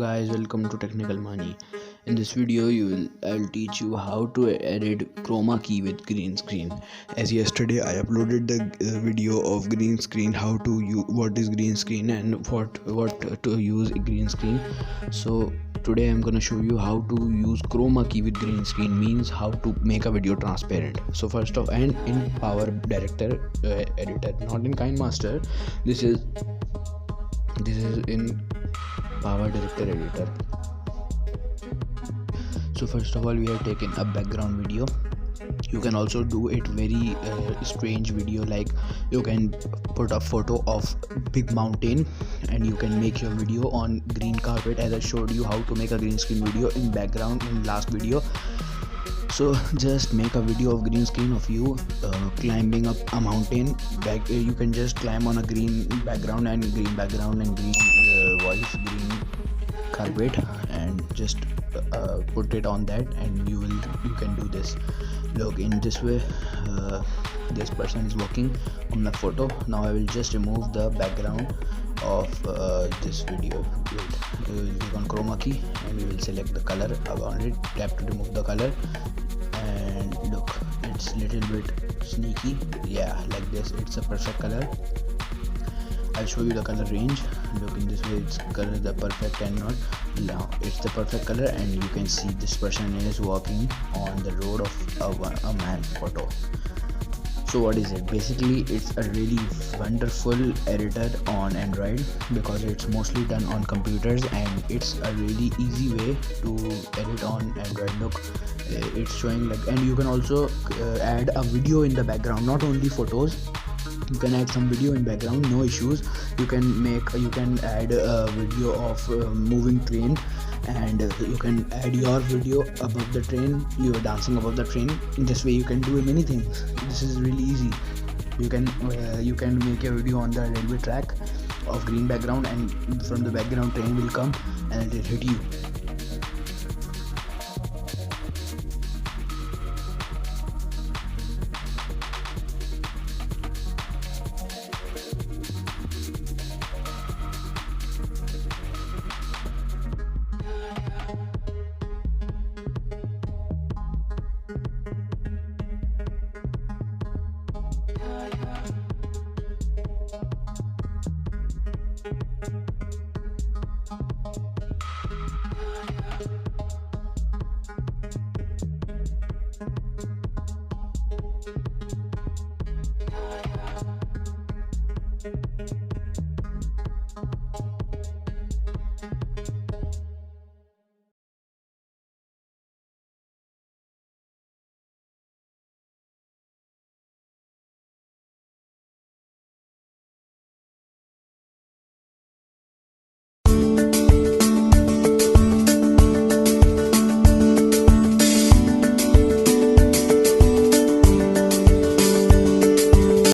guys, welcome to Technical Manii. In this video I'll teach you how to edit Chroma Key with green screen. As yesterday I uploaded the video of green screen, how to use, what is green screen and what to use green screen. So today I'm gonna show you how to use Chroma Key with green screen, means how to make a video transparent. So first of, and in Power Director editor, not in KineMaster. This is in Power Director editor. So first of all, we have taken a background video. You can also do it very strange video, like you can put a photo of big mountain and you can make your video on green carpet, as I showed you how to make a green screen video in background in last video. So just make a video of green screen of you climbing up a mountain. You can just climb on a green background and green voice, green carpet, and just put it on that, and you can do this. Look, in this way this person is working on the photo. Now I will just remove the background of this video. We will click on Chroma Key and we will select the color around it, tap to remove the color, and look, it's little bit sneaky. Yeah, like this, it's a perfect color. I'll show you the color range. Look, in this way it's color the perfect, and not now it's the perfect color, and you can see this person is walking on the road of a man photo. So what is it? Basically it's a really wonderful editor on Android, because it's mostly done on computers, and it's a really easy way to edit on Android. Look, it's showing like, and you can also add a video in the background, not only photos. You can add some video in background, no issues. You can add a video of moving train, and you can add your video above the train. You are dancing above the train. In this way you can do many things. This is really easy. You can make a video on the railway track of green background, and from the background train will come and it will hit you.